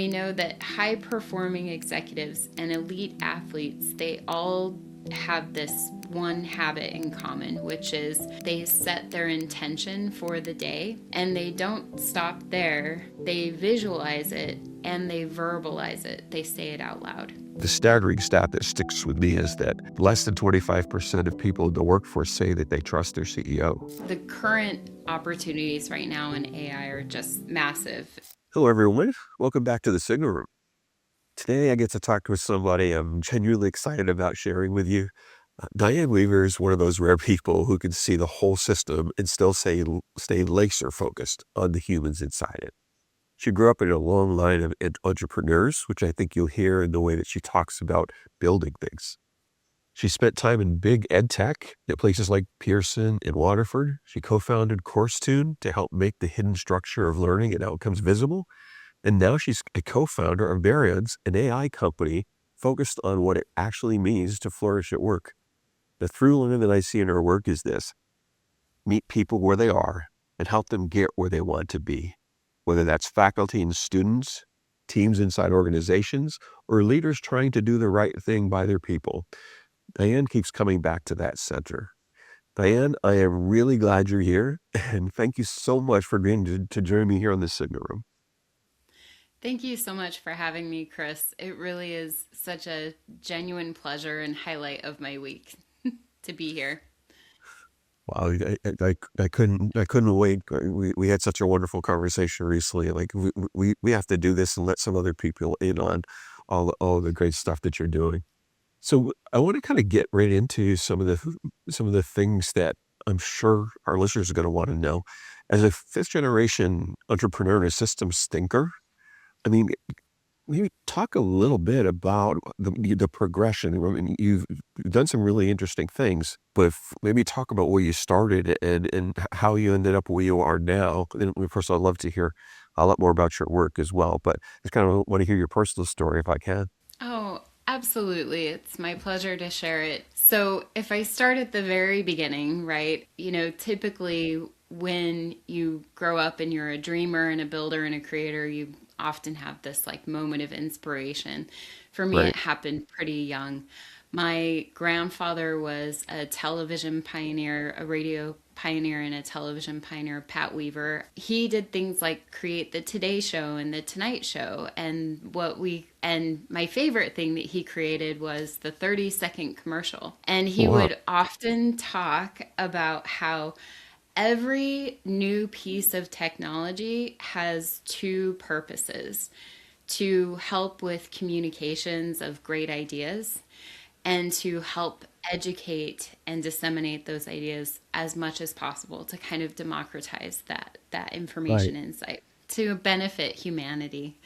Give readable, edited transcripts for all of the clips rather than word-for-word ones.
we know that high performing executives and elite athletes, they all have this one habit in common, which is they set their intention for the day and they don't stop there. They visualize it and they verbalize it. They say it out loud. The staggering stat that sticks with me is that less than 25% of people in the workforce say that they trust their CEO. The current opportunities right now in AI are just massive. Hello, everyone. Welcome back to the Signal Room. Today, I get to talk with somebody I'm genuinely excited about sharing with you. Diane Weaver is one of those rare people who can see the whole system and still stay laser focused on the humans inside it. She grew up in a long line of entrepreneurs, which I think you'll hear in the way that she talks about building things. She spent time in big EdTech at places like Pearson and Waterford. She co-founded CourseTune to help make the hidden structure of learning and outcomes visible. And now she's a co-founder of Baryons, an AI company focused on what it actually means to flourish at work. The through line that I see in her work is this: meet people where they are and help them get where they want to be, whether that's faculty and students, teams inside organizations, or leaders trying to do the right thing by their people. Diane keeps coming back to that center. Diane, I am really glad you're here, and thank you so much for agreeing to join me here on the Signal Room. Thank you so much for having me, Chris. It really is such a genuine pleasure and highlight of my week to be here. Wow, I couldn't wait. We had such a wonderful conversation recently. Like we have to do this and let some other people in on all the great stuff that you're doing. So I want to kind of get right into some of the things that I'm sure our listeners are going to want to know. As a fifth generation entrepreneur and a systems thinker, I mean, maybe talk a little bit about the progression. I mean, you've done some really interesting things, but maybe talk about where you started and how you ended up where you are now. And of course, I'd love to hear a lot more about your work as well, but I just kind of want to hear your personal story if I can. Oh, absolutely. It's my pleasure to share it. So, if I start at the very beginning, right, typically when you grow up and you're a dreamer and a builder and a creator, you often have this like moment of inspiration. For me, Right. it happened pretty young. My grandfather was a television pioneer, a radio pioneer, and a television pioneer, Pat Weaver. He did things like create the Today Show and the Tonight Show. And my favorite thing that he created was the 30-second commercial. And he Wow. would often talk about how every new piece of technology has two purposes: to help with communications of great ideas and to help educate and disseminate those ideas as much as possible to kind of democratize that Right. information insight to benefit humanity.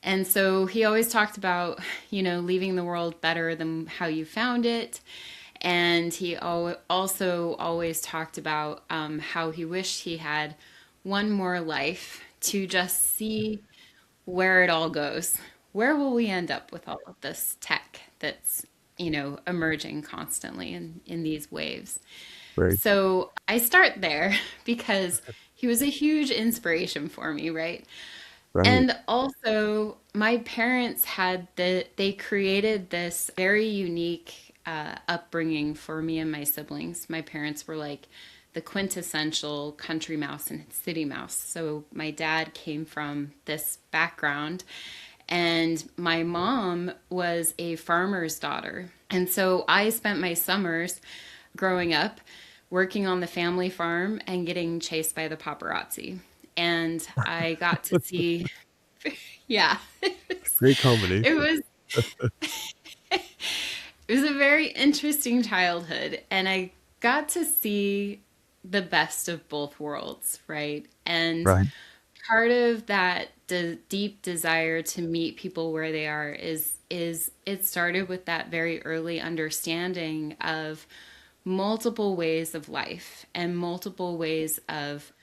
And so he always talked about, leaving the world better than how you found it. And he also always talked about how he wished he had one more life to just see where it all goes. Where will we end up with all of this tech that's, emerging constantly in these waves? Right. So I start there because he was a huge inspiration for me, right? Right. And also, my parents they created this very unique upbringing for me and my siblings. My parents were like the quintessential country mouse and city mouse. So my dad came from this background, and my mom was a farmer's daughter. And so I spent my summers growing up working on the family farm and getting chased by the paparazzi. And I got to see, yeah, Great it combination. was it was a very interesting childhood, and I got to see the best of both worlds, right? And Right. part of that deep desire to meet people where they are is it started with that very early understanding of multiple ways of life and multiple ways of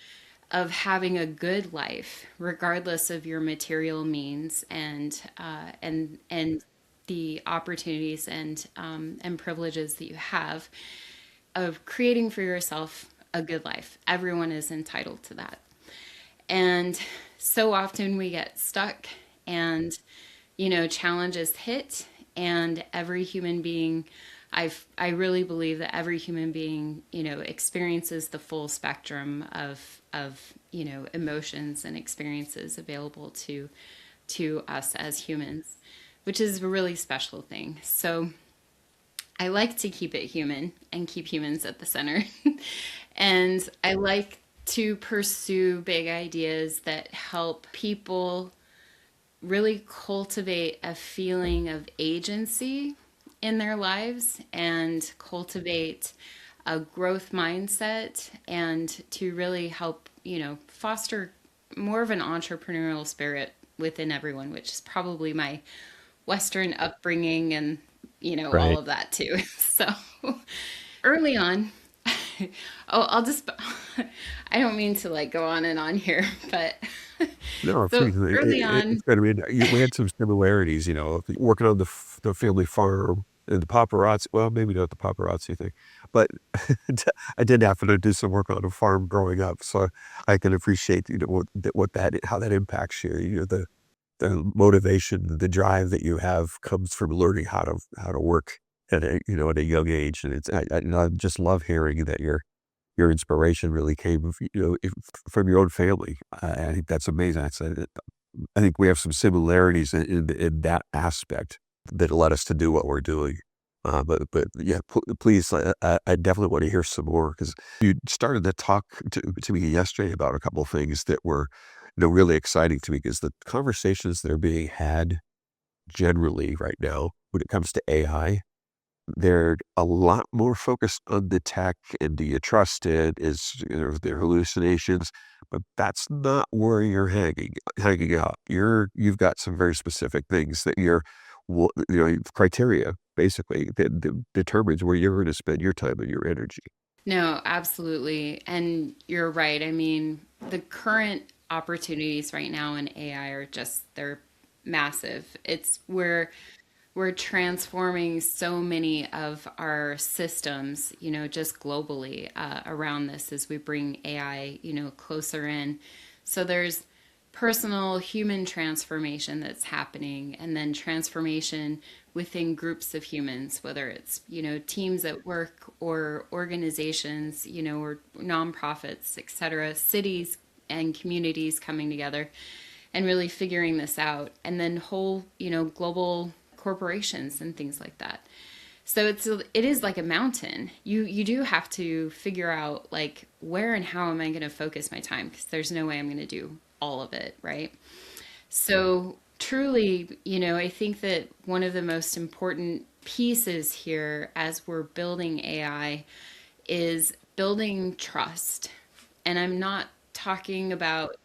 having a good life, regardless of your material means and the opportunities and privileges that you have of creating for yourself a good life. Everyone is entitled to that. And so often we get stuck and challenges hit, and every human being, I really believe that every human being, experiences the full spectrum of emotions and experiences available to us as humans, which is a really special thing. So I like to keep it human and keep humans at the center. And I like to pursue big ideas that help people really cultivate a feeling of agency in their lives and cultivate a growth mindset, and to really help, foster more of an entrepreneurial spirit within everyone, which is probably my Western upbringing and, all Right. of that too. So early on, oh, I'll just, I don't mean to like go on and on here, but No, so seriously, early on, it's gonna be we had some similarities, working on the family farm and the paparazzi. Well, maybe not the paparazzi thing, but I did happen to do some work on a farm growing up, so I can appreciate, how that impacts you. The motivation, the drive that you have comes from learning how to work at a young age, and I just love hearing that your inspiration really came, from your own family. I think that's amazing. I think we have some similarities in that aspect that led us to do what we're doing. But yeah, please, I definitely want to hear some more, because you started to talk to me yesterday about a couple of things that were, really exciting to me, because the conversations that are being had generally right now when it comes to AI, they're a lot more focused on the tech and do you trust it? Is their hallucinations? But that's not where you're hanging out. You've got some very specific things that criteria basically that determines where you're going to spend your time and your energy. no, absolutely. And you're right. I mean, the current opportunities right now in AI are just, they're massive. It's where we're transforming so many of our systems, just globally around this as we bring AI, closer in. So there's personal human transformation that's happening, and then transformation within groups of humans, whether it's, teams at work or organizations, or nonprofits, etc., cities and communities coming together and really figuring this out, and then whole, global corporations and things like that. So it is like a mountain. You do have to figure out like where and how am I going to focus my time, because there's no way I'm going to do all of it, right? So truly, I think that one of the most important pieces here as we're building AI is building trust. And I'm not talking about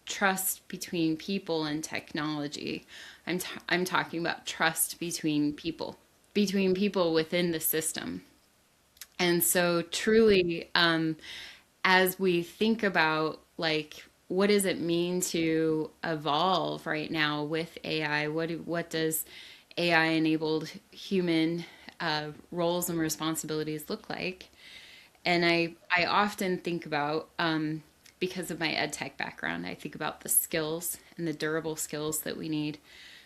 trust between people and technology. I'm talking about trust between people within the system. And so, truly, as we think about like what does it mean to evolve right now with AI? What does AI enabled human roles and responsibilities look like? And I often think about, because of my EdTech background, I think about the skills and the durable skills that we need,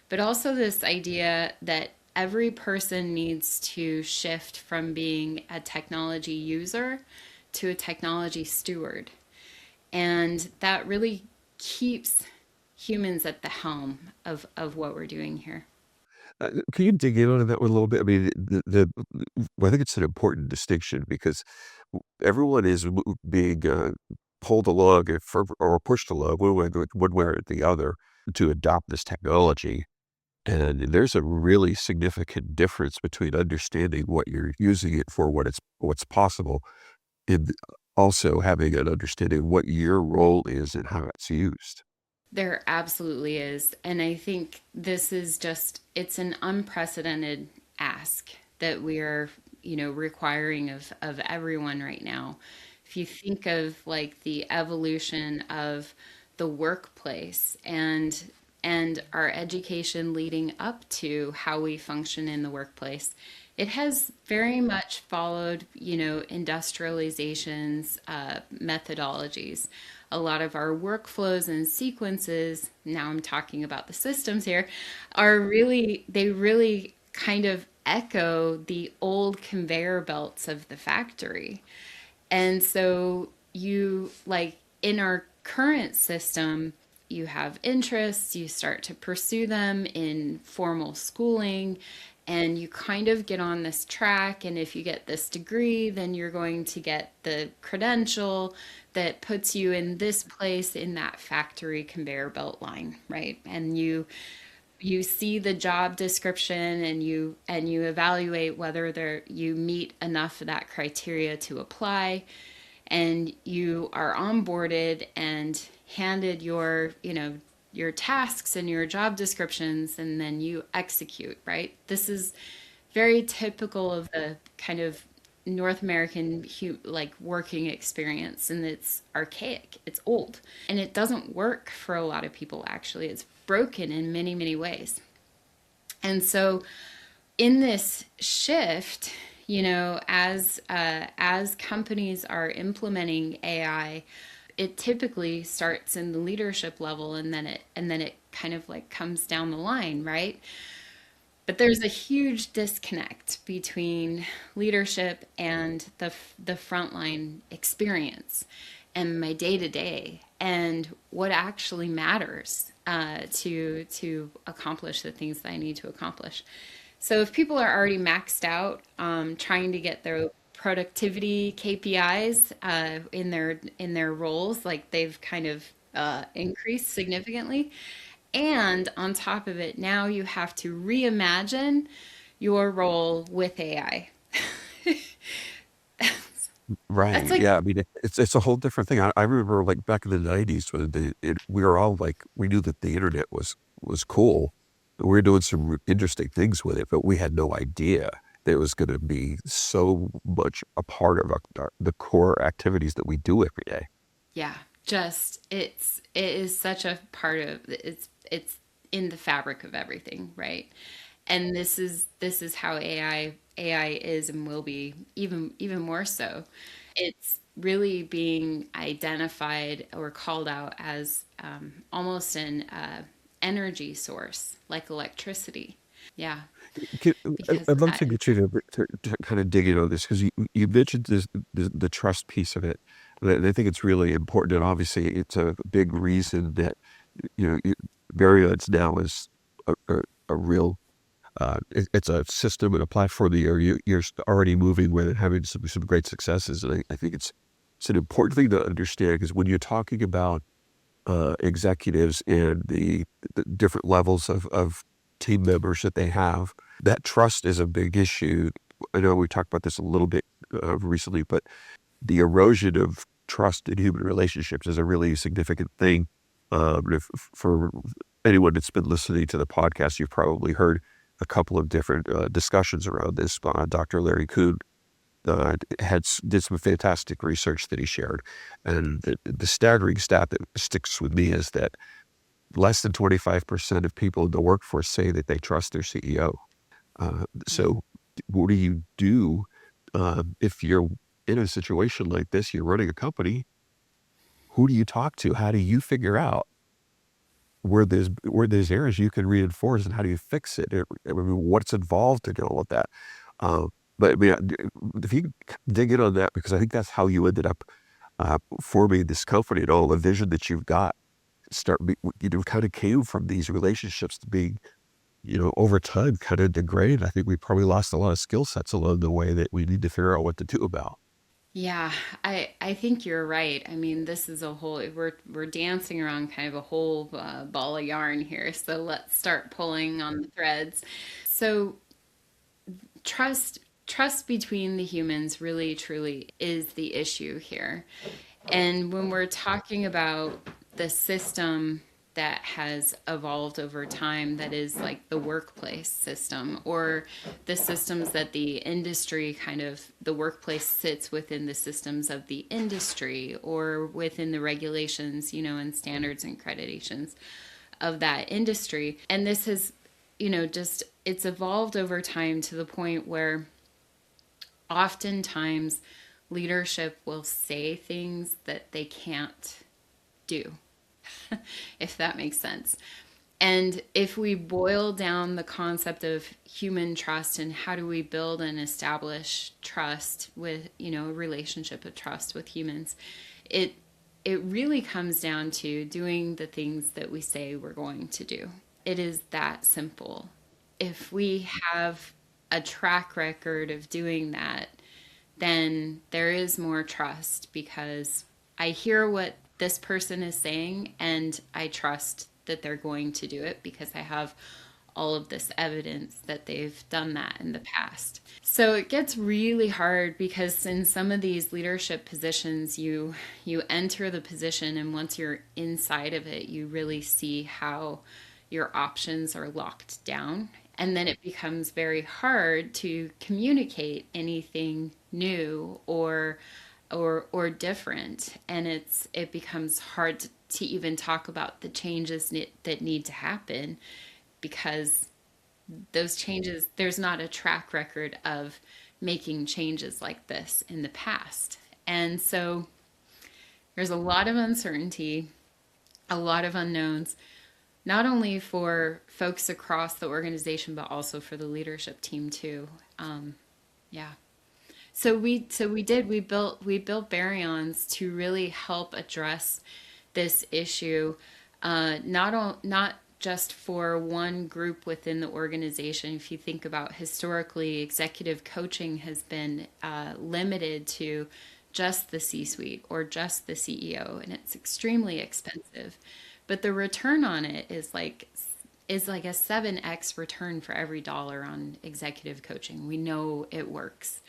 but also this idea that every person needs to shift from being a technology user to a technology steward. And that really keeps humans at the helm of what we're doing here. Can you dig in on that one a little bit? I mean, well, I think it's an important distinction, because everyone is being pulled along or pushed along one way or the other to adopt this technology. And there's a really significant difference between understanding what you're using it for, what's possible, and also having an understanding of what your role is and how it's used. There absolutely is. And I think this is just, it's an unprecedented ask that we are, requiring of everyone right now. If you think of like the evolution of the workplace and our education leading up to how we function in the workplace, it has very much followed, industrialization's methodologies. a lot of our workflows and sequences, now I'm talking about the systems here, are really, they really kind of echo the old conveyor belts of the factory. And so you like in our current system, you have interests, you start to pursue them in formal schooling, and you kind of get on this track. And if you get this degree, then you're going to get the credential that puts you in this place in that factory conveyor belt line, right? And you see the job description and you evaluate whether you meet enough of that criteria to apply, and you are onboarded and handed your tasks and your job descriptions, and then you execute, right? This is very typical of the kind of North American like working experience, and it's archaic, it's old, and it doesn't work for a lot of people. Actually, it's broken in many, many ways. And so in this shift, as companies are implementing AI, it typically starts in the leadership level, and then it kind of like comes down the line, right? But there's a huge disconnect between leadership and the frontline experience and my day to day and what actually matters to accomplish the things that I need to accomplish. So if people are already maxed out trying to get their productivity KPIs in their roles, like they've kind of increased significantly, and on top of it, now you have to reimagine your role with AI. That's Right. like, Yeah. I mean, it's a whole different thing. I remember like back in the 90s when we were all like, we knew that the internet was cool. We were doing some interesting things with it, but we had no idea that it was going to be so much a part of the core activities that we do every day. yeah, just it is such a part of it's in the fabric of everything, right? And this is how AI is and will be even more so. It's really being identified or called out as almost an energy source like electricity. Yeah, Can- because I'd love that, to get you to kind of dig in on this because you mentioned the trust piece of it. And I think it's really important, and obviously it's a big reason that Variants now is a real it's a system and a platform that you're already moving with and having some great successes. And I think it's an important thing to understand because when you're talking about executives and the different levels of team members that they have, that trust is a big issue. I know we talked about this a little bit recently, but the erosion of trust in human relationships is a really significant thing. For anyone that's been listening to the podcast, you've probably heard a couple of different discussions around this. Dr. Larry Kuhn did some fantastic research that he shared. And the staggering stat that sticks with me is that less than 25% of people in the workforce say that they trust their CEO. So what do you do if you're in a situation like this, you're running a company, who do you talk to? How do you figure out where there's areas you can reinforce and how do you fix it? I mean, what's involved in all of that? Um, but I mean, if you dig in on that, because I think that's how you ended up forming this company and all the vision that you've got, kind of came from these relationships to being, over time kind of degraded. I think we probably lost a lot of skill sets along the way that we need to figure out what to do about. yeah, I think you're right. I mean, this is a whole we're dancing around kind of a whole ball of yarn here. So let's start pulling on the threads. So trust between the humans really truly is the issue here. And when we're talking about the system that has evolved over time, that is like the workplace system, or the systems that the industry kind of, the workplace sits within the systems of the industry or within the regulations, and standards and accreditations of that industry. And this has, just it's evolved over time to the point where oftentimes leadership will say things that they can't do, if that makes sense. And if we boil down the concept of human trust and how do we build and establish trust with, a relationship of trust with humans, it it really comes down to doing the things that we say we're going to do. It is that simple. If we have a track record of doing that, then there is more trust because I hear what this person is saying and I trust that they're going to do it because I have all of this evidence that they've done that in the past. So it gets really hard because in some of these leadership positions you enter the position and once you're inside of it you really see how your options are locked down and then it becomes very hard to communicate anything new or different and it becomes hard to even talk about the changes that need to happen because those changes, there's not a track record of making changes like this in the past. And so there's a lot of uncertainty, a lot of unknowns, not only for folks across the organization, but also for the leadership team too. Yeah. So we built Baryons to really help address this issue, not just for one group within the organization. If you think about historically, executive coaching has been limited to just the C-suite or just the CEO, and it's extremely expensive. But the return on it is like a 7x return for every dollar on executive coaching. We know it works.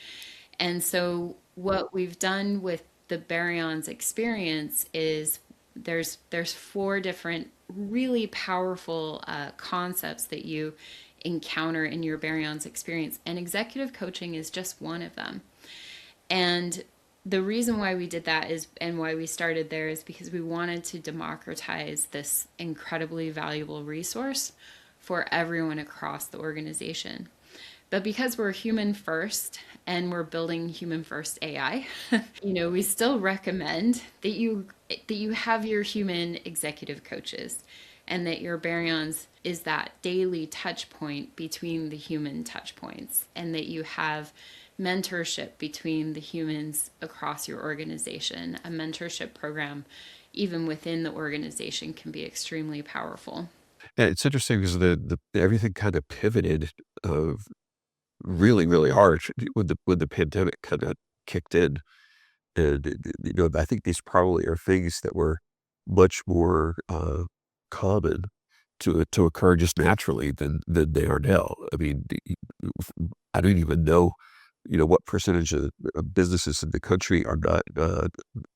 And so what we've done with the Baryons experience is there's four different really powerful concepts that you encounter in your Baryons experience, and executive coaching is just one of them. And the reason why we did that is, and why we started there, is because we wanted to democratize this incredibly valuable resource for everyone across the organization. But because we're human first and we're building human first AI, we still recommend that you have your human executive coaches and that your Baryons is that daily touch point between the human touch points and that you have mentorship between the humans across your organization. A mentorship program, even within the organization, can be extremely powerful. Yeah, it's interesting because the everything kind of pivoted really, really hard when the pandemic kind of kicked in. And, I think these probably are things that were much more common to occur just naturally than they are now. I mean, I don't even know, what percentage of businesses in the country are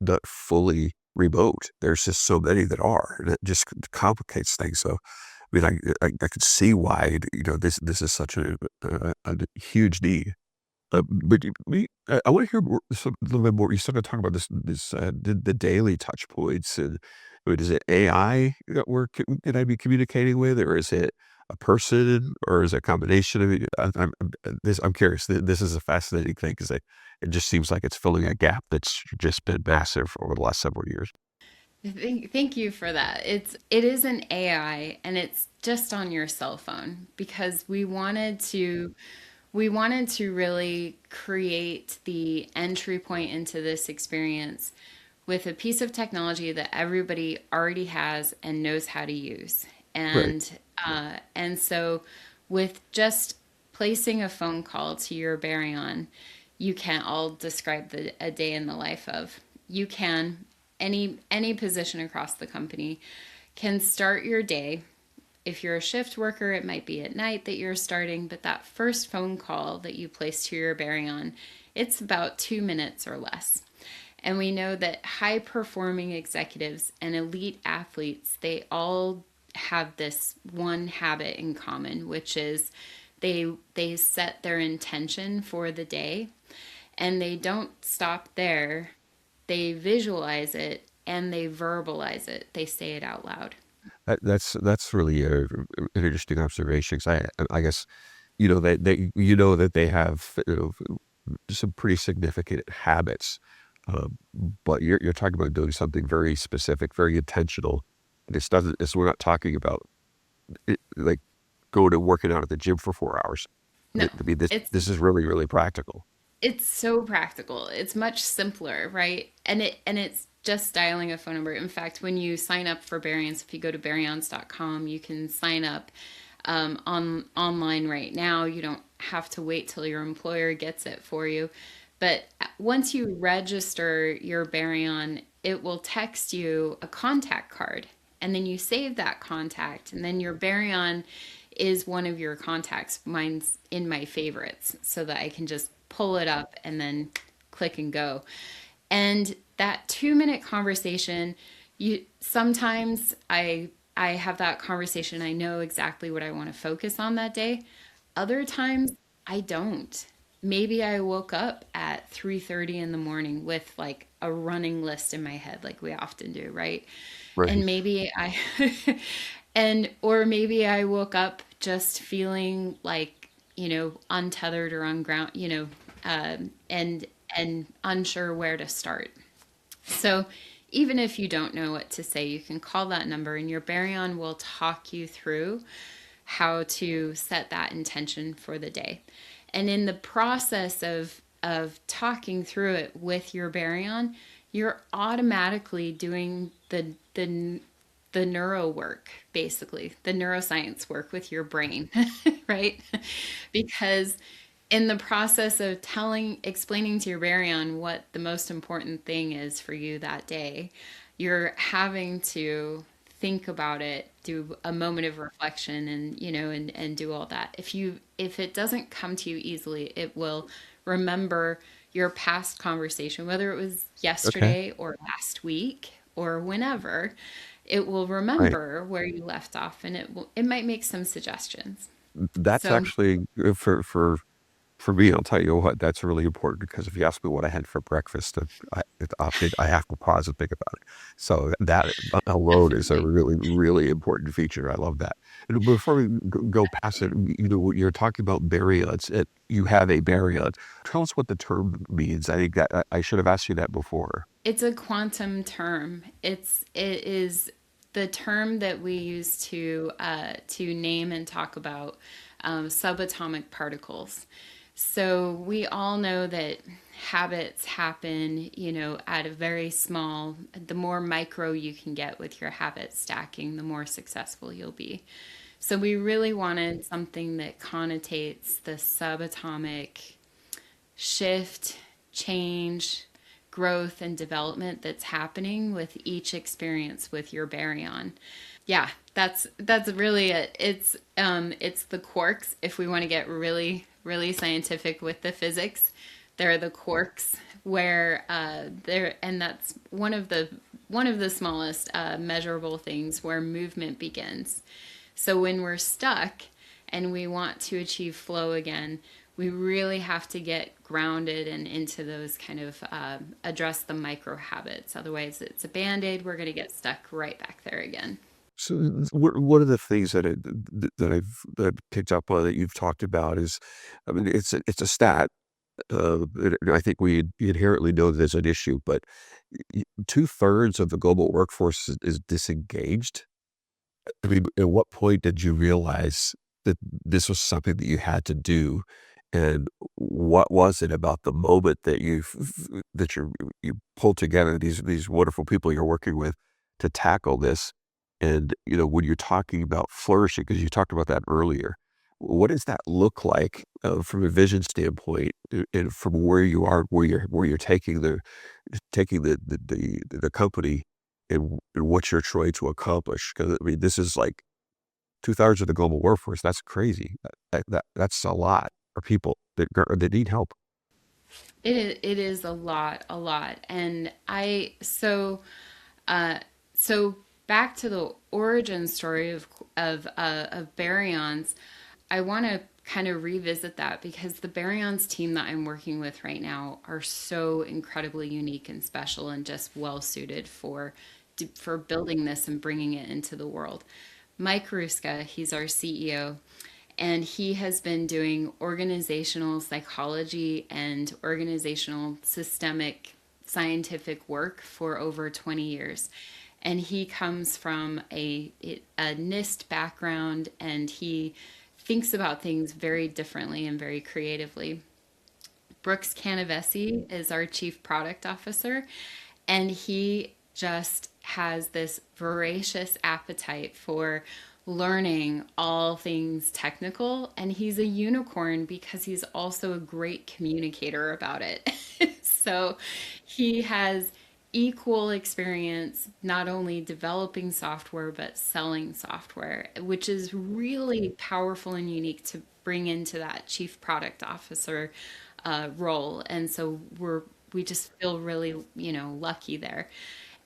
not fully remote. There's just so many that are, and it just complicates things. So, I mean, I could see why, this is such a huge need. But I want to hear a little bit more. You started talking about the daily touch points, and I mean, is it AI that can I be communicating with, or is it a person, or is it a combination of it? I'm curious. This is a fascinating thing because it just seems like it's filling a gap that's just been massive over the last several years. Thank you for that. It is an AI and it's just on your cell phone because we wanted to really create the entry point into this experience with a piece of technology that everybody already has and knows how to use. Right. And so with just placing a phone call to your Baryon, you can all describe a day in the life of. You can any position across the company can start your day. If you're a shift worker, it might be at night that you're starting, but that first phone call that you place to your Baryon, it's about 2 minutes or less. And we know that high performing executives and elite athletes, they all have this one habit in common, which is they set their intention for the day and they don't stop there. They visualize it and they verbalize it. They say it out loud. That's really an interesting observation. 'Cause I guess that they have some pretty significant habits Um, but you're talking about doing something very specific, very intentional. And it's doesn't. It's we're not talking about like going and working out at the gym for 4 hours. No, I mean, it's this is really really practical. it's so practical. It's much simpler, right? And it's just dialing a phone number. In fact, when you sign up for Baryons, if you go to baryons.com, you can sign up online right now. You don't have to wait till your employer gets it for you. But once you register your Baryon, it will text you a contact card. And then you save that contact. And then your Baryon is one of your contacts. Mine's in my favorites so that I can just pull it up and then click and go. And that 2 minute conversation, you sometimes I have that conversation. I know exactly what I want to focus on that day. Other times I don't. Maybe I woke up at 3:30 in the morning with like a running list in my head like we often do, right? Right. And maybe I and or maybe I woke up just feeling like, untethered or unground, and unsure where to start. So even if you don't know what to say, you can call that number and your Baryon will talk you through how to set that intention for the day. And in the process of talking through it with your Baryon, you're automatically doing the neuro work, basically, the neuroscience work with your brain, right? Because in the process of explaining to your Baryon what the most important thing is for you that day, you're having to think about it, do a moment of reflection, and and do all that. If it doesn't come to you easily, it will remember your past conversation, whether it was Okay. yesterday or last week or whenever. It will Right. remember where you left off, and it might make some suggestions. That's So actually for me. I'll tell you what. That's really important because if you ask me what I had for breakfast, I have to pause and think about it. So that alone is a definitely. really really important feature. I love that. And before we go past it, you're talking about baryons. You have a baryon. Tell us what the term means. I think that I should have asked you that before. It's a quantum term. It is the term that we use to name and talk about subatomic particles. So we all know that habits happen, at a very small. The more micro you can get with your habit stacking, the more successful you'll be. So we really wanted something that connotates the subatomic shift, change, growth, and development that's happening with each experience with your baryon. Yeah, that's really it. It's the quarks. If we want to get really really scientific with the physics, they're the quarks where they're and that's one of the smallest measurable things where movement begins. So when we're stuck and we want to achieve flow again, we really have to get grounded and into those kind of address the micro habits. Otherwise, it's a band aid. We're going to get stuck right back there again. So one of the things that I've picked up on that you've talked about is, I mean, it's a stat. I think we inherently know there's an issue, but 2/3 of the global workforce is disengaged. I mean, at what point did you realize that this was something that you had to do? And what was it about the moment that you pulled together these wonderful people you're working with to tackle this? And, when you're talking about flourishing, because you talked about that earlier, what does that look like, from a vision standpoint, and from where you are, where you're taking the company and what you're trying to accomplish? Because I mean, this is like 2/3 of the global workforce. That's crazy. That's a lot for people that need help. It is a lot, a lot. And so back to the origin story of baryons. I want to kind of revisit that because the baryons team that I'm working with right now are so incredibly unique and special and just well suited for building this and bringing it into the world. Mike Ruska, he's our CEO, and he has been doing organizational psychology and organizational scientific work for over 20 years. And he comes from a NIST background, and he thinks about things very differently and very creatively. Brooks Canavesi is our chief product officer, and he just has this voracious appetite for learning all things technical. And he's a unicorn because he's also a great communicator about it. So he has equal experience not only developing software but selling software, which is really powerful and unique to bring into that chief product officer role. And so we just feel really, lucky there.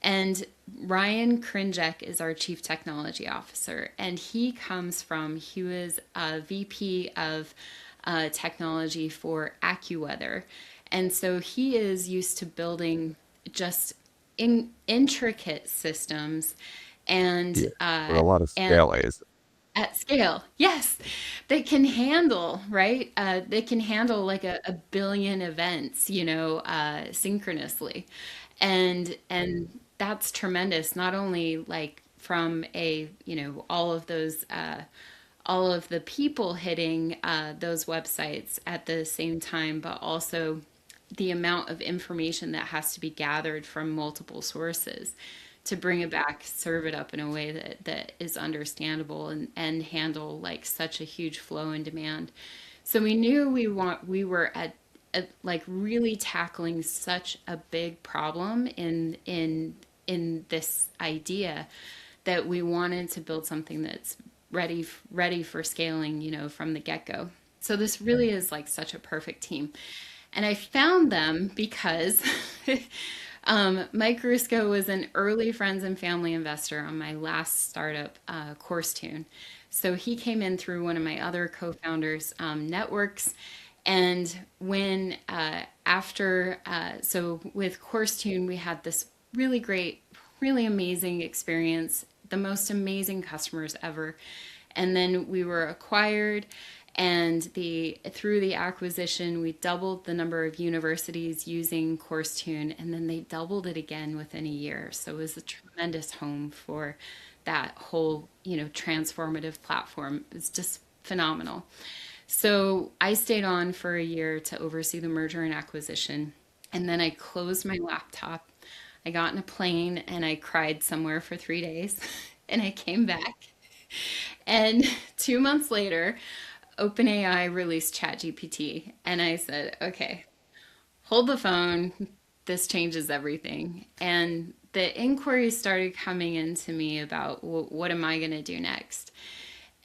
And Ryan Krinjek is our chief technology officer, and he was a VP of technology for AccuWeather. And so he is used to building just intricate systems and Yeah. With a lot of scale A's. at scale, yes, they can handle, right? They can handle like a billion events, synchronously, and that's tremendous. Not only like from all of the people hitting those websites at the same time, but also the amount of information that has to be gathered from multiple sources to bring it back, serve it up in a way that is understandable and handle like such a huge flow and demand. So we knew we were at like really tackling such a big problem in this idea that we wanted to build something that's ready for scaling, from the get-go. So this really is like such a perfect team. And I found them because Mike Ruska was an early friends and family investor on my last startup, CourseTune. So he came in through one of my other co-founders' networks. And when so with CourseTune, we had this really great, really amazing experience, the most amazing customers ever. And then we were acquired, and through the acquisition, we doubled the number of universities using CourseTune, and then they doubled it again within a year. So it was a tremendous home for that whole, transformative platform. It's just phenomenal. So I stayed on for a year to oversee the merger and acquisition, and then I closed my laptop. I got in a plane and I cried somewhere for 3 days, and I came back. And 2 months later, OpenAI released ChatGPT, and I said, okay, hold the phone. This changes everything. And the inquiries started coming into me about what am I going to do next?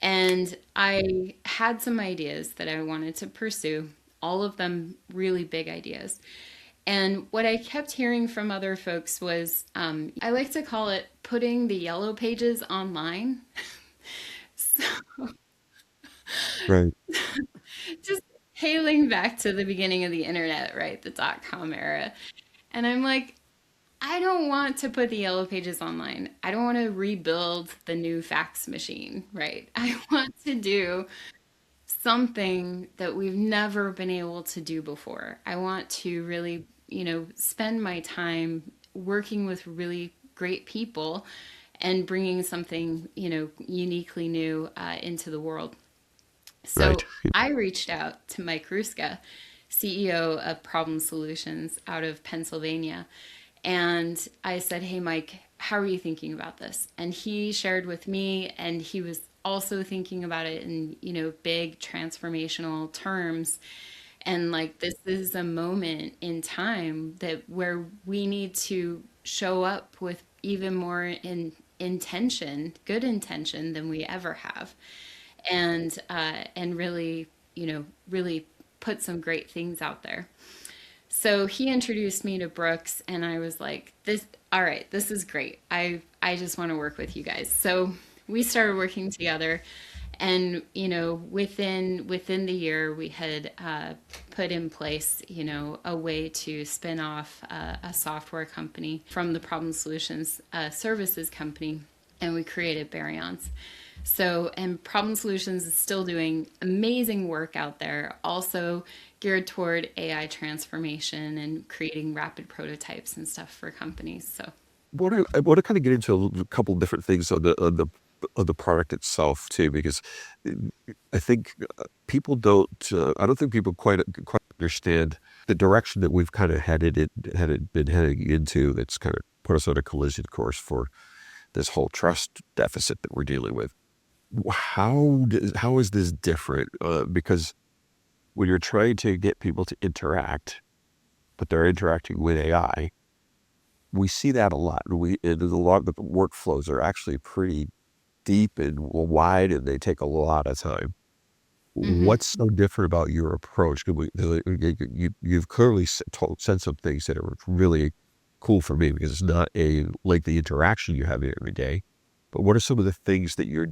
And I had some ideas that I wanted to pursue, all of them really big ideas. And what I kept hearing from other folks was I like to call it putting the yellow pages online. So Right. just hailing back to the beginning of the internet, right? The dot-com era. And I'm like, I don't want to put the yellow pages online. I don't want to rebuild the new fax machine, right? I want to do something that we've never been able to do before. I want to really, spend my time working with really great people and bringing something, uniquely new into the world. So Right. I reached out to Mike Ruska, CEO of Problem Solutions out of Pennsylvania. And I said, hey, Mike, how are you thinking about this? And he shared with me, and he was also thinking about it in, big transformational terms. And like, this is a moment in time where we need to show up with even more good intention than we ever have, and really, really put some great things out there. So he introduced me to Brooks, and I was like, all right, this is great. I just want to work with you guys. So we started working together, and within the year, we had put in place a way to spin off a software company from the Problem Solutions services company, and we created Baryons. So, and Problem Solutions is still doing amazing work out there, also geared toward AI transformation and creating rapid prototypes and stuff for companies. So, I want to kind of get into a couple of different things on the product itself too, because uh, I think people don't. I don't think people quite understand the direction that we've kind of been heading into. That's kind of put us on a collision course for this whole trust deficit that we're dealing with. How is this different? Because when you're trying to get people to interact, but they're interacting with AI, we see that a lot. And a lot of the workflows are actually pretty deep and wide, and they take a lot of time. mhm. What's so different about your approach? 'Cause you've clearly said some things that are really cool for me because it's not a lengthy interaction you have every day. But what are some of the things that you're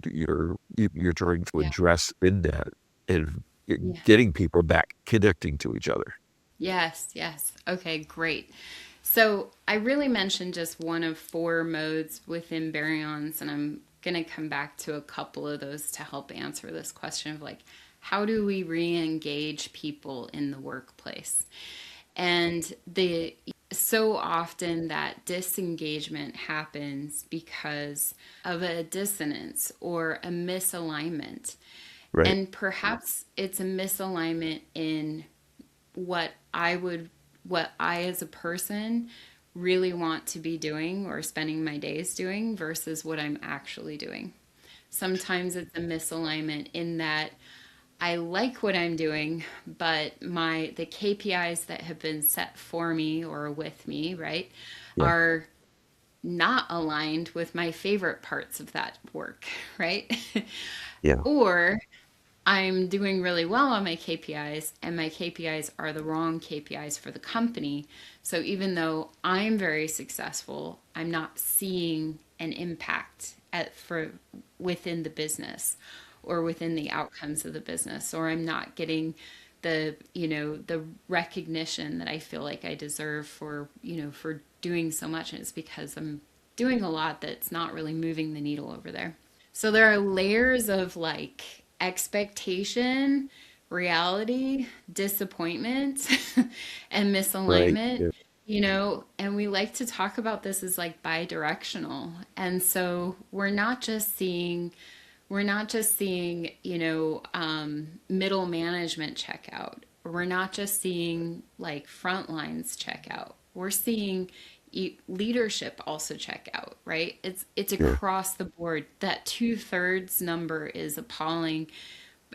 trying to Yeah. address in that and Yeah. getting people back connecting to each other? Yes, yes. Okay, great. So I really mentioned just one of four modes within baryons, and I'm going to come back to a couple of those to help answer this question of like, how do we re-engage people in the workplace? And the so often that disengagement happens because of a dissonance or a misalignment. Right. And perhaps it's a misalignment in what I would, what I as a person really want to be doing or spending my days doing versus what I'm actually doing. Sometimes it's a misalignment in that I like what I'm doing, but the KPIs that have been set for me or with me, right, Yeah. are not aligned with my favorite parts of that work, right? Yeah. Or I'm doing really well on my KPIs, and my KPIs are the wrong KPIs for the company. So even though I'm very successful, I'm not seeing an impact for within the business or within the outcomes of the business, or I'm not getting the recognition that I feel like I deserve for doing so much. And it's because I'm doing a lot that's not really moving the needle over there. So there are layers of like expectation, reality, disappointment, and Right. misalignment, Yeah. and we like to talk about this as like bi-directional. And so we're not just seeing, middle management check out. We're not just seeing like front lines check out. We're seeing leadership also check out, right? It's Yeah. across the board. That 2/3 number is appalling,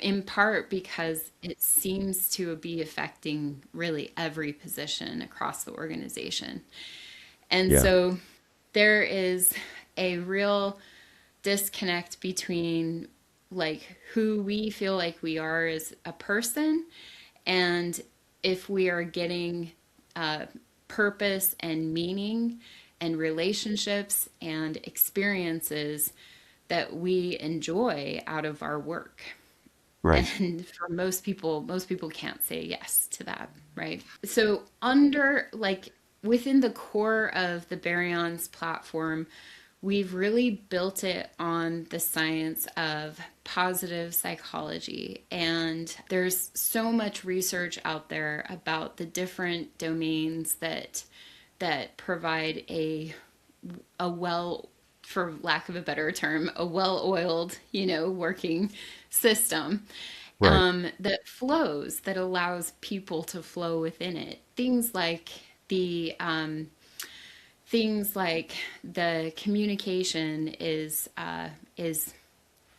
in part because it seems to be affecting really every position across the organization. And Yeah. so there is a real disconnect between like who we feel like we are as a person and if we are getting uh, purpose and meaning and relationships and experiences that we enjoy out of our work. Right. And for most people can't say yes to that, right? So under like within the core of the Baryons platform, we've really built it on the science of positive psychology. And there's so much research out there about the different domains that provide a well, for lack of a better term, a well-oiled, working system Right. that flows, that allows people to flow within it. Things like the communication is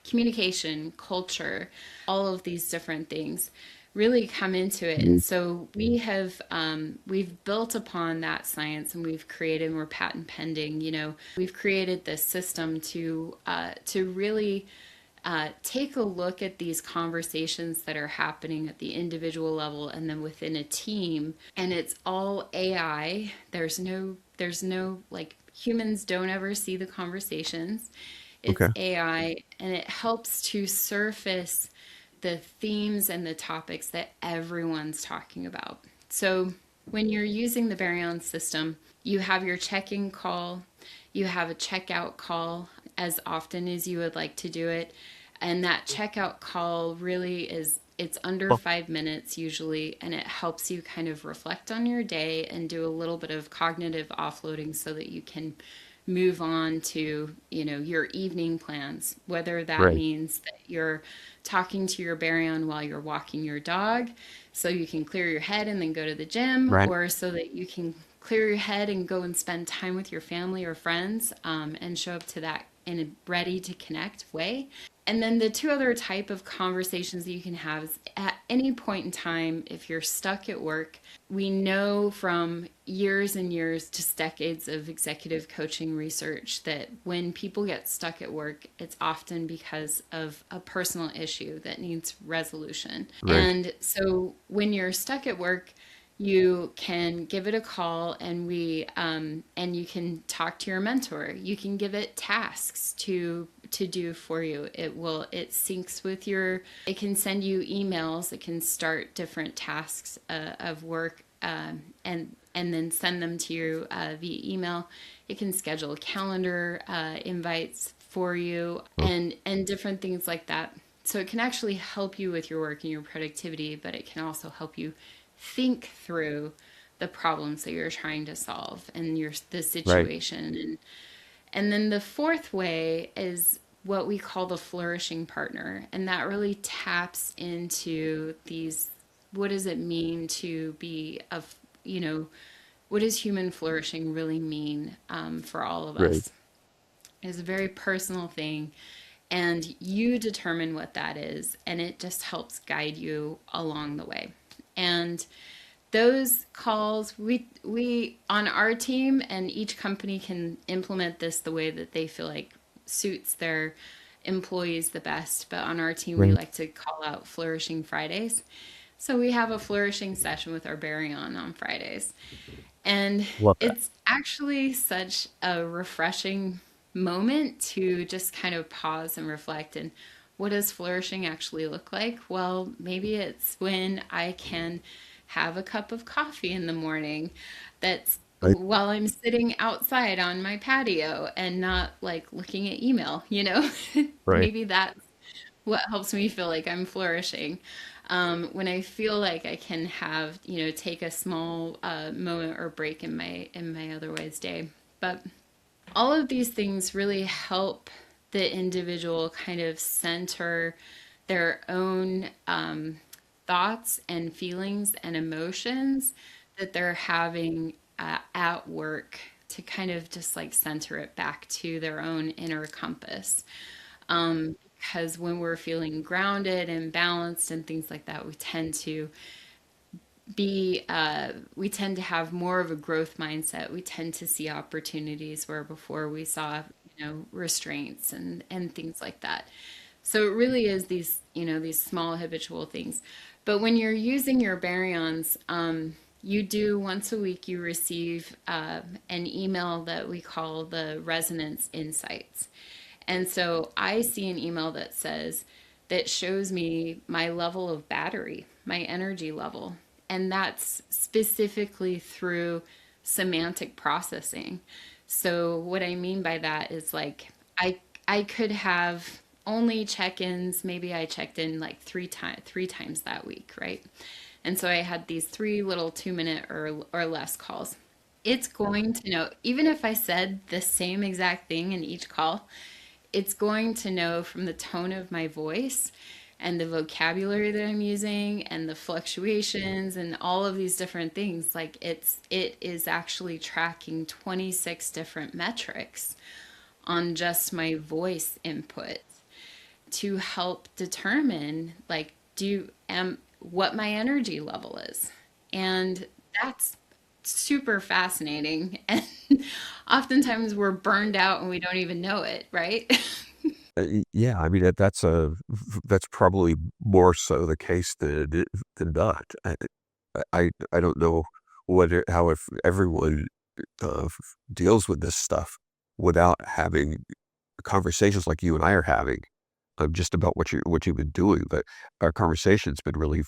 communication, culture, all of these different things really come into it. And Mhm. so we've built upon that science, and we're patent pending. We've created this system to really take a look at these conversations that are happening at the individual level and then within a team. And it's all AI. There's no like humans don't ever see the conversations. It's Okay. AI, and it helps to surface the themes and the topics that everyone's talking about. So when you're using the Baryon system, you have your check-in call, you have a checkout call, as often as you would like to do it. And that checkout call really it's under Well, 5 minutes usually, and it helps you kind of reflect on your day and do a little bit of cognitive offloading so that you can move on to, your evening plans, whether that right, means that you're talking to your Baryon while you're walking your dog so you can clear your head and then go to the gym, right, or so that you can clear your head and go and spend time with your family or friends, and show up to that in a ready to connect way. And then the two other type of conversations that you can have is at any point in time, if you're stuck at work, we know from years and years, just decades of executive coaching research, that when people get stuck at work, it's often because of a personal issue that needs resolution. right, And so when you're stuck at work, you can give it a call, and and you can talk to your mentor. You can give it tasks to do for you. It syncs with it can send you emails. It can start different tasks of work, and then send them to you via email. It can schedule calendar invites for you, oh, and different things like that. So it can actually help you with your work and your productivity, but it can also help you think through the problems that you're trying to solve and the right, situation. And then the fourth way is what we call the flourishing partner. And that really taps into what does it mean to be what does human flourishing really mean, for all of right, us? It's a very personal thing. And you determine what that is, and it just helps guide you along the way. And those calls, we on our team, and each company can implement this the way that they feel like suits their employees the best, but on our team we right. like to call out flourishing Fridays. So we have a flourishing session with our Baryon on Fridays, and Love that. it's actually such a refreshing moment to just kind of pause and reflect. And what does flourishing actually look like? Well, maybe it's when I can have a cup of coffee in the morning that's Right, while I'm sitting outside on my patio and not like looking at email. right, Maybe that's what helps me feel like I'm flourishing. When I feel like I can take a small moment or break in my otherwise day. But all of these things really help the individual kind of center their own thoughts and feelings and emotions that they're having at work, to kind of just like center it back to their own inner compass. Because when we're feeling grounded and balanced and things like that, we tend to have more of a growth mindset. We tend to see opportunities where before we saw, restraints and things like that. So it really is these small habitual things. But when you're using your baryons, you do once a week, you receive an email that we call the resonance insights. And so I see an email that shows me my level of battery, my energy level. And that's specifically through semantic processing. So what I mean by that is like I could have only check-ins, maybe I checked in like three times that week, right? And so I had these three little 2 minute or less calls. It's going to know, even if I said the same exact thing in each call, it's going to know from the tone of my voice and the vocabulary that I'm using and the fluctuations and all of these different things. Like it is actually tracking 26 different metrics on just my voice input to help determine like what my energy level is. And that's super fascinating. And oftentimes we're burned out and we don't even know it, right? Yeah, I mean, that's probably more so the case than not. I don't know how if everyone deals with this stuff without having conversations like you and I are having, just about what you've been doing. But our conversation's been really,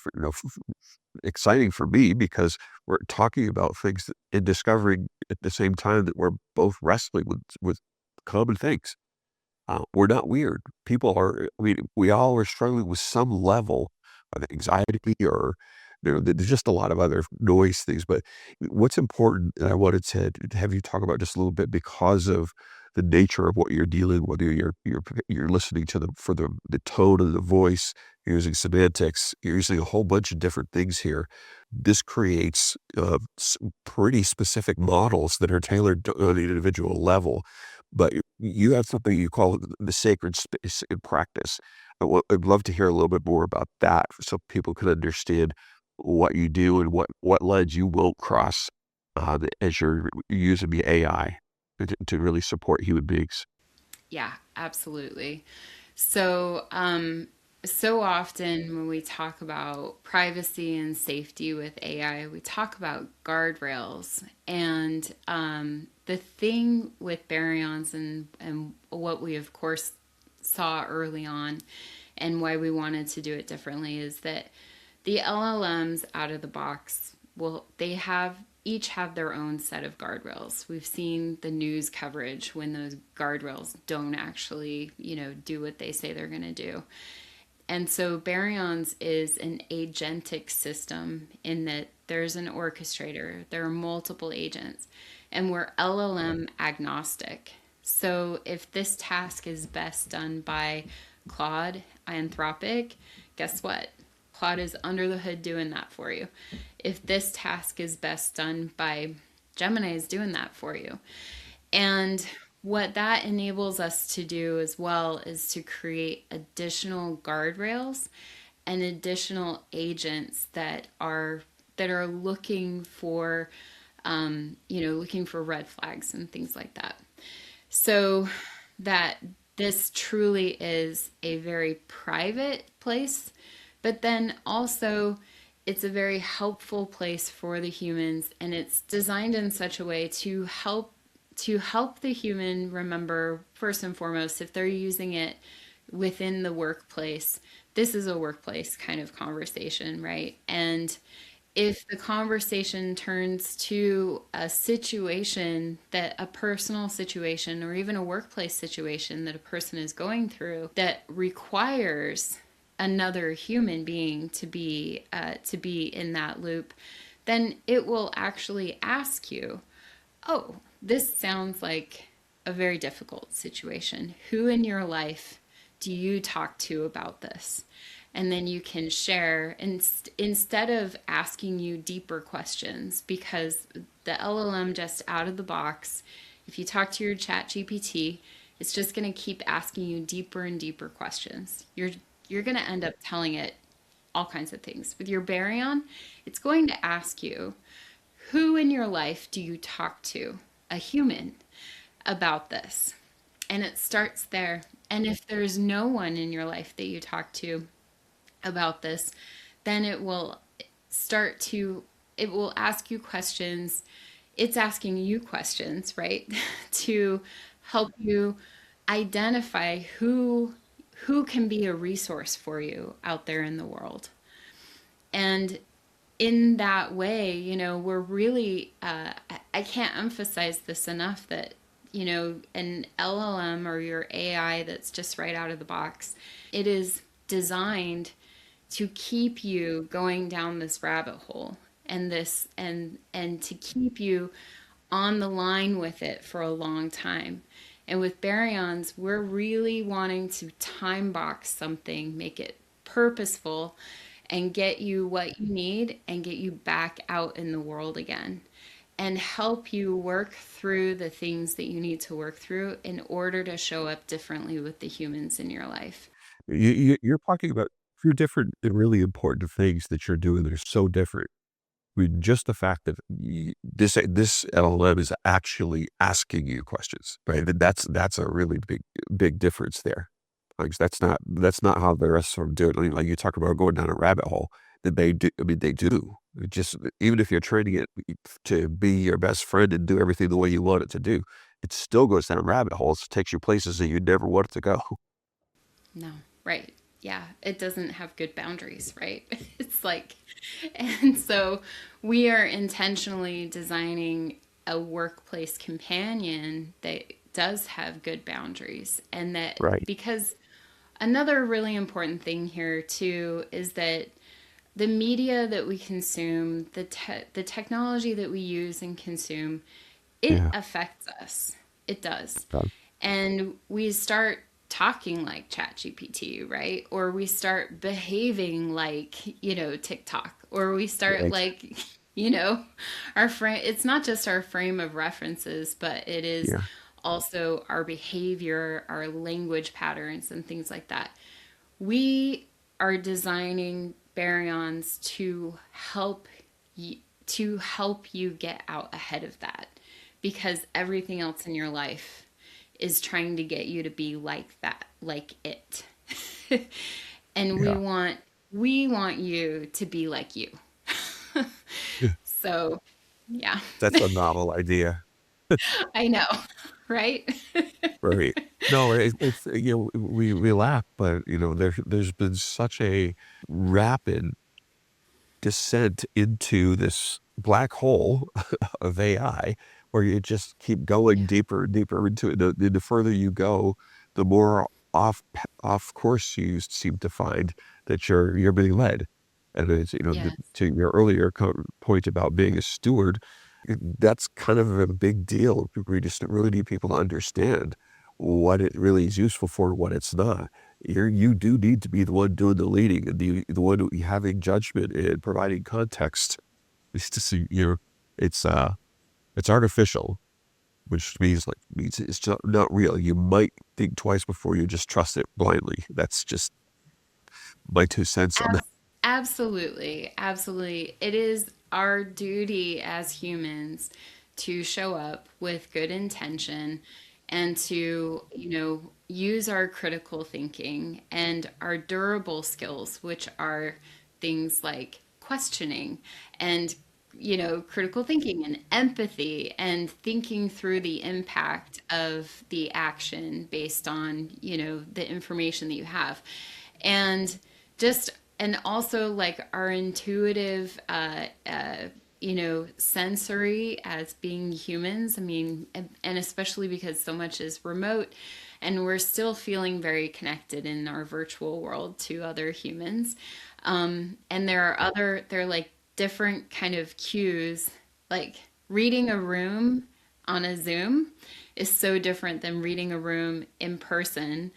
exciting for me because we're talking about things and discovering at the same time that we're both wrestling with common things. We're not weird. People are, I mean, we all are struggling with some level of anxiety or, there's just a lot of other noise things. But what's important, and I wanted to have you talk about just a little bit because of the nature of what you're dealing with. You're listening to for the tone of the voice, you're using semantics, you're using a whole bunch of different things here. This creates pretty specific models that are tailored to an individual level. But you have something you call the sacred space in practice. I'd love to hear a little bit more about that so people can understand what you do and what ledge you will cross as you're using the AI to really support human beings. Yeah, absolutely. So, so often when we talk about privacy and safety with AI, we talk about guardrails. And the thing with baryons and what we, of course, saw early on and why we wanted to do it differently is that the LLMs out of the box, well, they have each have their own set of guardrails. We've seen the news coverage when those guardrails don't actually, do what they say they're going to do. And so Baryons is an agentic system in that there's an orchestrator, there are multiple agents, and we're LLM agnostic. So if this task is best done by Claude, Anthropic, guess what? Claude is under the hood doing that for you. If this task is best done by Gemini, is doing that for you. And what that enables us to do as well is to create additional guardrails and additional agents that are looking for red flags and things like that. So that this truly is a very private place, but then also it's a very helpful place for the humans, and it's designed in such a way to help the human remember, first and foremost, if they're using it within the workplace, this is a workplace kind of conversation, right? And if the conversation turns to a situation, that a personal situation or even a workplace situation that a person is going through that requires another human being to be in that loop, then it will actually ask you, oh, this sounds like a very difficult situation. Who in your life do you talk to about this? And then you can share instead of asking you deeper questions, because the LLM just out of the box, if you talk to your chat GPT, it's just going to keep asking you deeper and deeper questions. You're going to end up telling it all kinds of things. With your Baryon, it's going to ask you, who in your life do you talk to, a human, about this? And it starts there. And if there's no one in your life that you talk to about this, then it will ask you questions. It's asking you questions, right? To help you identify who can be a resource for you out there in the world. And in that way, we're really, I can't emphasize this enough that, an LLM or your AI that's just right out of the box, it is designed to keep you going down this rabbit hole and to keep you on the line with it for a long time. And with baryons, we're really wanting to time box something, make it purposeful, and get you what you need and get you back out in the world again and help you work through the things that you need to work through in order to show up differently with the humans in your life. You're talking about two different and really important things that you're doing that are so different. I mean, just the fact that this LLM is actually asking you questions, right? That's a really big difference there. Like that's not how the rest of them do it. Like you talk about going down a rabbit hole, that they do. I mean, they do. It just even if you're training it to be your best friend and do everything the way you want it to do, it still goes down rabbit holes, takes you places that you never wanted to go. No, right. Yeah, it doesn't have good boundaries, right? It's like, and so we are intentionally designing a workplace companion does have good boundaries. And that Right. because another really important thing here too is that the media that we consume, the technology that we use and consume, it Yeah. affects us. It does. Um, And we start talking like ChatGPT, right? Or we start behaving like, TikTok, or we start right. like, you know, our frame. It's not just our frame of references, but it is Yeah. also our behavior, our language patterns, and things like that. We are designing baryons to help you get out ahead of that, because everything else in your life is trying to get you to be like that, like it. And we Yeah. want we want you to be like you. Yeah. So, yeah. That's a novel idea. I know, right? Right. No, it's we laugh, but there's been such a rapid descent into this black hole of AI where you just keep going Yeah. deeper and deeper into it. The further you go, the more off course you seem to find that you're being led. And it's, Yes. to your earlier point about being a steward, that's kind of a big deal. We just really need people to understand what it really is useful for, what it's not. You do need to be the one doing the leading and the one having judgment and providing context. It's just it's it's artificial, which means it's not real. You might think twice before you just trust it blindly. That's just my 2 cents on that. Absolutely. Absolutely. It is our duty as humans to show up with good intention and to, use our critical thinking and our durable skills, which are things like questioning and, critical thinking and empathy and thinking through the impact of the action based on, the information that you have. And just and also like our intuitive sensory as being humans. I mean, and especially because so much is remote and we're still feeling very connected in our virtual world to other humans. And there are like different kind of cues, like reading a room on a Zoom is so different than reading a room in person,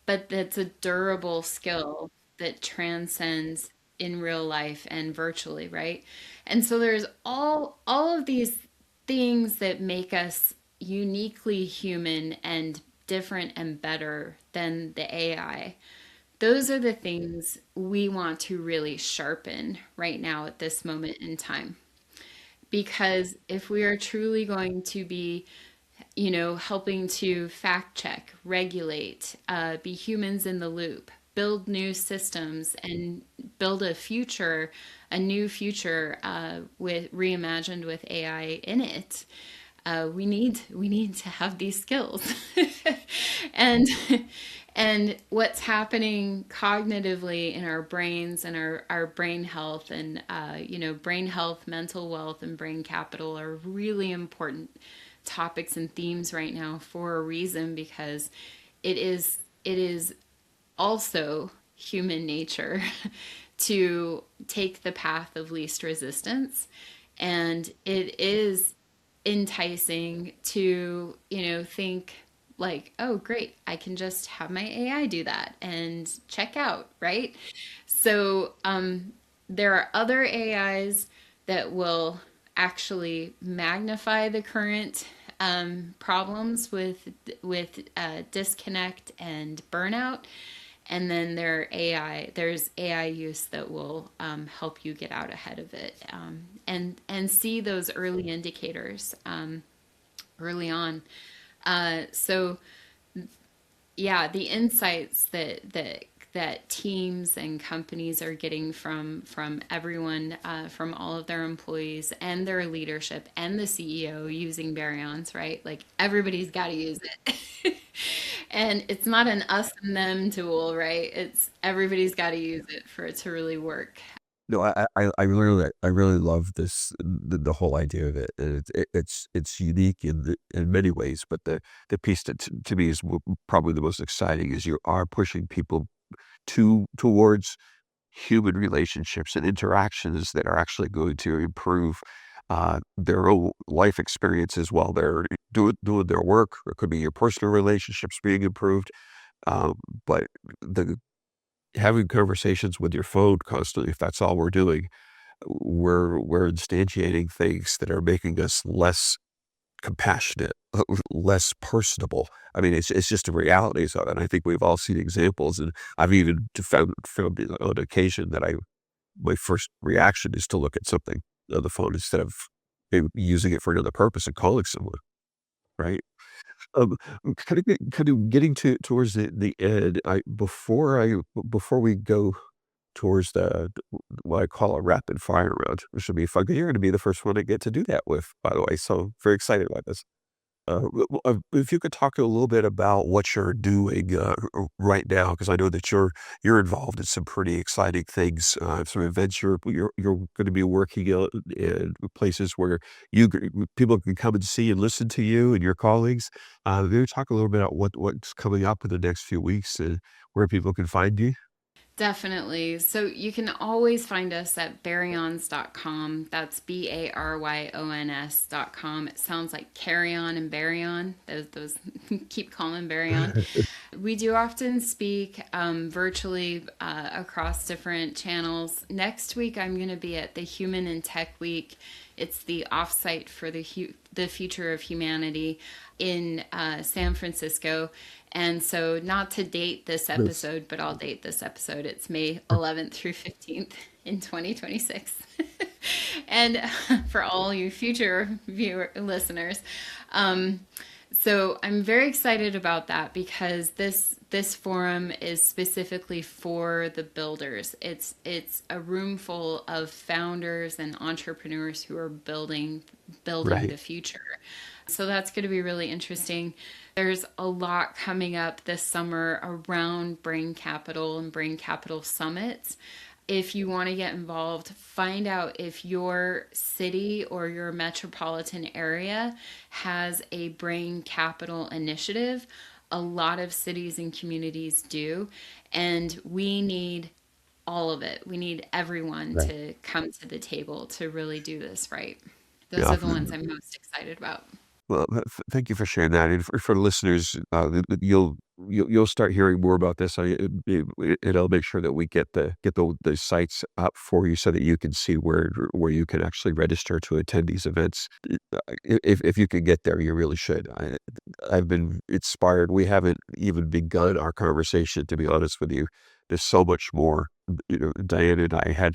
but that's a durable skill that transcends in real life and virtually, right? And so there's all of these things that make us uniquely human and different and better than the AI. Those are the things we want to really sharpen right now at this moment in time. Because if we are truly going to be, helping to fact check, regulate, be humans in the loop, build new systems, and build a new future with reimagined with AI in it. We need to have these skills, and and what's happening cognitively in our brains and our brain health and brain health, mental wealth, and brain capital are really important topics and themes right now for a reason, because it is also human nature to take the path of least resistance. And it is enticing to, think like, oh, great, I can just have my AI do that and check out, right? So there are other AIs that will actually magnify the current problems with disconnect and burnout. And then there's AI use that will help you get out ahead of it, and see those early indicators early on. So yeah, the insights that teams and companies are getting from everyone, from all of their employees and their leadership and the CEO using Baryons, right? Like everybody's got to use it. And it's not an us and them tool, right? It's everybody's got to use it for it to really work. No, I really love this the whole idea of it. And it's unique in many ways, but the piece that to me is probably the most exciting is you are pushing people towards human relationships and interactions that are actually going to improve their own life experiences while they're doing their work. It could be your personal relationships being improved, um, but the having conversations with your phone constantly, if that's all we're doing, we're instantiating things that are making us less compassionate, less personable. I mean, it's just the realities of it. And I think we've all seen examples, and I've even found on occasion that my first reaction is to look at something on the phone instead of using it for another purpose and calling someone, right? Um, kind of getting towards the end. Before we go towards what I call a rapid fire round, which should be fun. 'Cause you're going to be the first one to get to do that with, by the way. So very excited about this. If you could talk a little bit about what you're doing right now, because I know that you're involved in some pretty exciting things, some events you're going to be working in places where people can come and see and listen to you and your colleagues. Maybe talk a little bit about what's coming up in the next few weeks and where people can find you. Definitely. So you can always find us at baryons.com. That's Baryons.com. It sounds like carry on and Baryon. Those keep calling Baryon. We do often speak virtually across different channels. Next week, I'm going to be at the Human and Tech Week. It's the offsite for the future of humanity in San Francisco. And so, not to date this Yes. episode, but I'll date this episode. It's May 11th through 15th in 2026. And for all you future listeners, um, so I'm very excited about that because this forum is specifically for the builders. It's a room full of founders and entrepreneurs who are building Right. the future. So that's going to be really interesting. There's a lot coming up this summer around brain capital and brain capital summits. If you want to get involved, find out if your city or your metropolitan area has a brain capital initiative. A lot of cities and communities do, and we need all of it. We need everyone Right. to come to the table to really do this right. Those Yeah. are the ones I'm most excited about. Well, thank you for sharing that, and for listeners, you'll start hearing more about this. And I'll make sure that we get the sites up for you so that you can see where you can actually register to attend these events. If you can get there, you really should. I've been inspired. We haven't even begun our conversation, to be honest with you. There's so much more. Diane and I had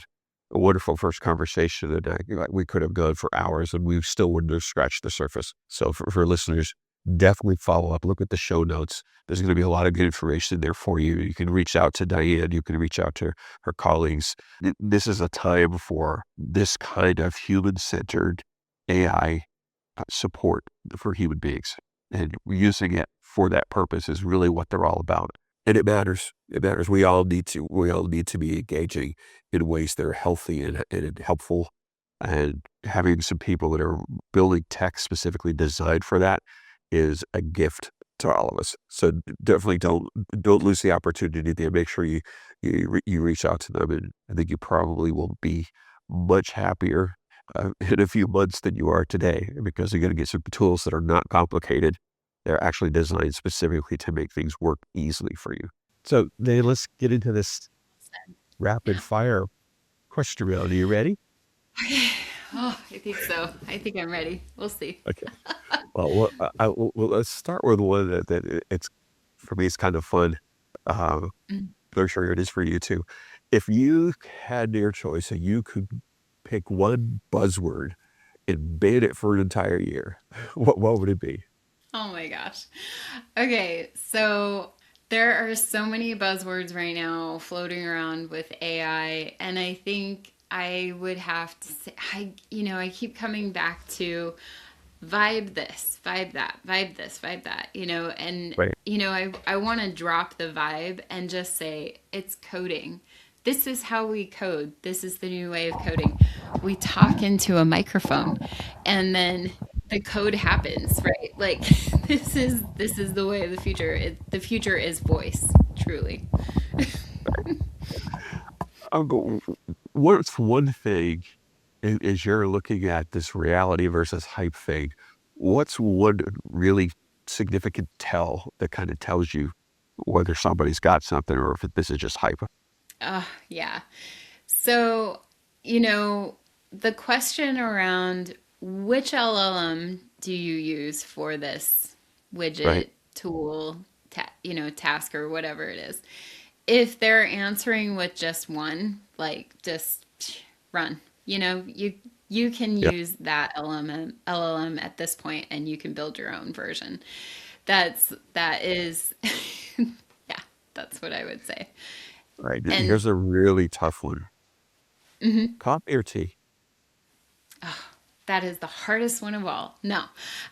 a wonderful first conversation, and we could have gone for hours, and we still wouldn't have scratched the surface. So for listeners, definitely follow up. Look at the show notes. There's going to be a lot of good information there for you. You can reach out to Diane. You can reach out to her colleagues. This is a time for this kind of human-centered AI support for human beings, and using it for that purpose is really what they're all about. And it matters. It matters. We all need to be engaging in ways that are healthy and helpful. And having some people that are building tech specifically designed for that is a gift to all of us. So definitely don't lose the opportunity to make sure you reach out to them. And I think you probably will be much happier in a few months than you are today, because you're going to get some tools that are not complicated. They're actually designed specifically to make things work easily for you. So then let's get into this rapid fire question round. Are you ready? Okay. Oh, I think so. I think I'm ready. We'll see. Okay. Let's start with one it's for me. It's kind of fun. Um, Mm. I'm sure it is for you too. If you had your choice and you could pick one buzzword and ban it for an entire year, what would it be? Oh my gosh. Okay, so there are so many buzzwords right now floating around with AI, and I think I would have to say, I keep coming back to vibe this, vibe that, vibe this, vibe that, and Right. I want to drop the vibe and just say it's coding. this is how we code. This is the new way of coding. We talk into a microphone and then the code happens, right? Like this is the way of the future. The future is voice, truly. But what's one thing, as you're looking at this reality versus hype thing, what's one really significant tell that kind of tells you whether somebody's got something or if this is just hype? Yeah. So, you know, the question around which LLM do you use for this Right? widget, tool, task or whatever it is? If they're answering with just one, like just run, you can Yeah. use that LLM at this point and you can build your own version. That is yeah, that's what I would say. Right. And Here's a really tough one. Coffee or tea? that is the hardest one of all. No,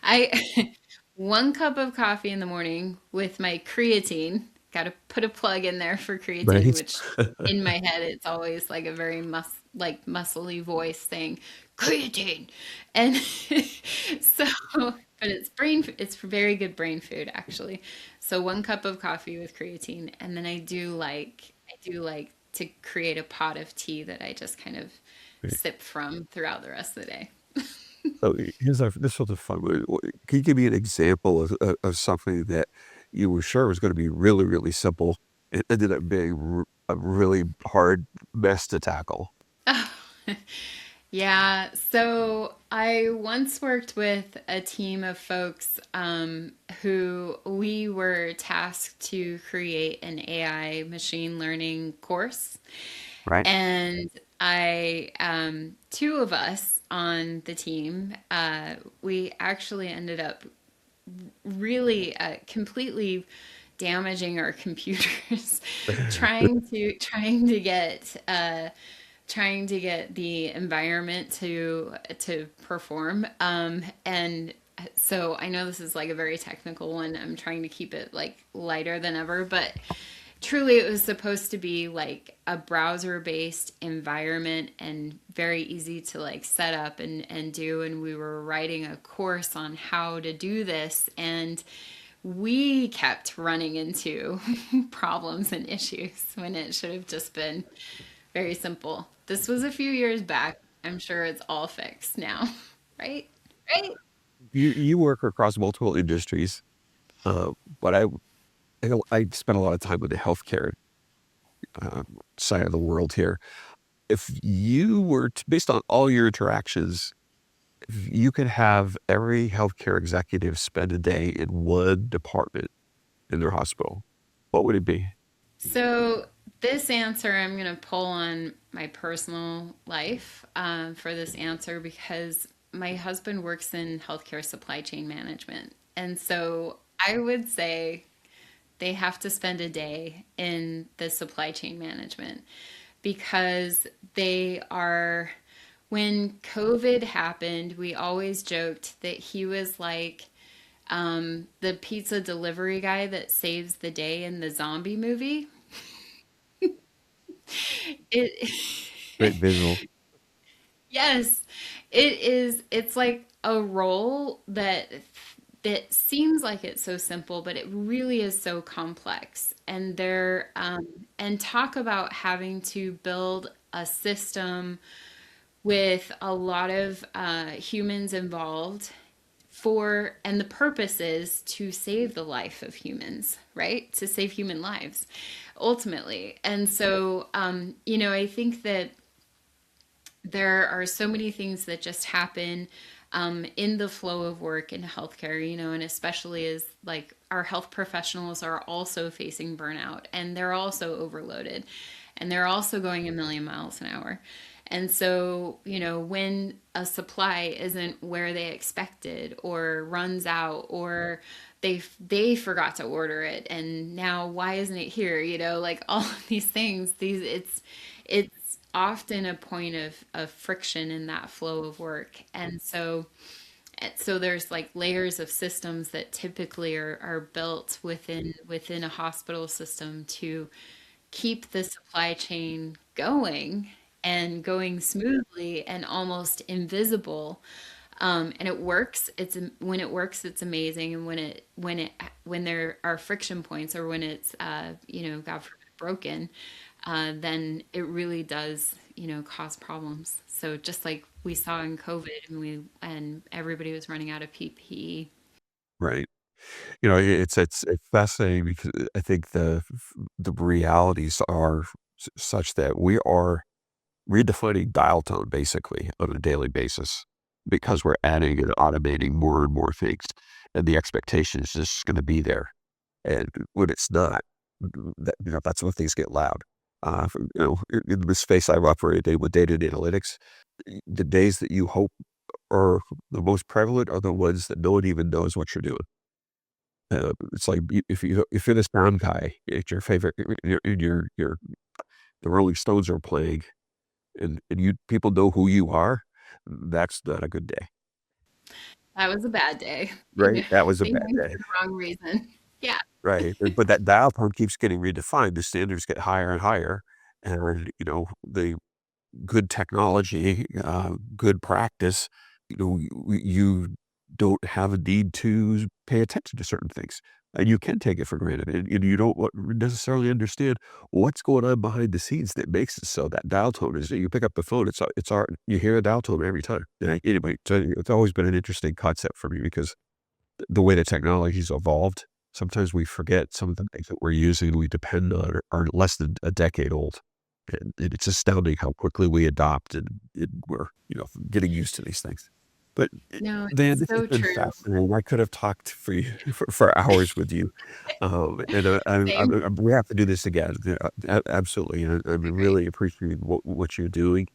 I one cup of coffee in the morning with my creatine. Got to put a plug in there for creatine, Right. which in my head it's always like a very muscly voice saying creatine, and so but it's very good brain food actually. So one cup of coffee with creatine, and then I do like to create a pot of tea that I just kind of sip from throughout the rest of the day. So this was a fun one. Can you give me an example of something that you were sure was going to be really, really simple? It ended up being a really hard mess to tackle. Yeah, so I once worked with a team of folks who we were tasked to create an AI machine learning course. Right. And two of us on the team, we actually ended up really completely damaging our computers trying to get the environment to perform. And so I know this is like a very technical one. I'm trying to keep it like lighter than ever, but truly it was supposed to be like a browser based environment and very easy to like set up and do. And we were writing a course on how to do this. And we kept running into problems and issues when it should have just been very simple. This was a few years back. I'm sure it's all fixed now, right? Right? You work across multiple industries, uh, but I spent a lot of time with the healthcare side of the world here. If you were based on all your interactions, if you could have every healthcare executive spend a day in one department in their hospital, what would it be? So, this answer, I'm going to pull on my personal life for this answer because my husband works in healthcare supply chain management. And so I would say they have to spend a day in the supply chain management because when COVID happened, we always joked that he was like the pizza delivery guy that saves the day in the zombie movie. It Great visual. yes, it is. It's like a role that seems like it's so simple, but it really is so complex. And talk about having to build a system with a lot of humans involved and the purpose is to save the life of humans, right? To save human lives ultimately. And so, I think that there are so many things that just happen in the flow of work in healthcare, and especially as like our health professionals are also facing burnout and they're also overloaded and they're also going a million miles an hour. And so, when a supply isn't where they expected or runs out or they forgot to order it and now why isn't it here? Like all of these things, it's often a point of friction in that flow of work. And so there's like layers of systems that typically are built within a hospital system to keep the supply chain going and going smoothly and almost invisible. And it works. When it works, it's amazing. And when there are friction points, or when it's God forbid, broken, then it really does cause problems. So just like we saw in COVID, and everybody was running out of PPE. Right. It's fascinating because I think the realities are such that we are redefining dial tone basically on a daily basis because we're adding and automating more and more things, and the expectation is just going to be there. And when it's not, that's when things get loud. In the space I've operated with data and analytics, the days that you hope are the most prevalent are the ones that no one even knows what you're doing. It's like if you're the sound guy, it's your favorite, the Rolling Stones are playing, and you people know who you are. That's not a good day, That was a bad day. right? That was a They bad named it day, for the wrong reason. Yeah. right? But that dial tone keeps getting redefined. The standards get higher and higher, and the good technology, good practice, you don't have a need to pay attention to certain things. And you can take it for granted. And you don't necessarily understand what's going on behind the scenes that makes it so. That dial tone is, you pick up the phone, it's our, you hear a dial tone every time. Anyway, so it's always been an interesting concept for me because the way the technology's evolved, sometimes we forget some of the things that we're using, we depend on are less than a decade old. And it's astounding how quickly we adopt and we're, getting used to these things. But No, Dan, it's this has so been true. fascinating. I could have talked for you for hours with you. And Same. we have to do this again. Yeah, absolutely. And I That'd be great. really appreciate what you're doing.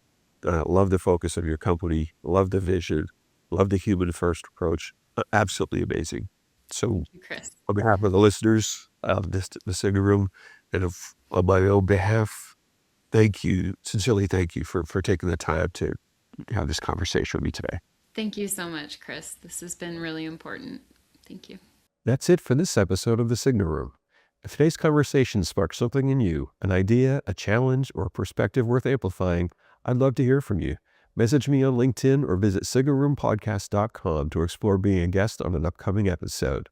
Love the focus of your company. Love the vision. Love the human first approach. Absolutely amazing. So Thank you, Chris. on behalf of the listeners of the Signal Room, and on my own behalf, thank you, sincerely thank you for taking the time to have this conversation with me today. Thank you so much, Chris. This has been really important. Thank you. That's it for this episode of The Signal Room. If today's conversation sparked something in you, an idea, a challenge, or a perspective worth amplifying, I'd love to hear from you. Message me on LinkedIn or visit signalroompodcast.com to explore being a guest on an upcoming episode.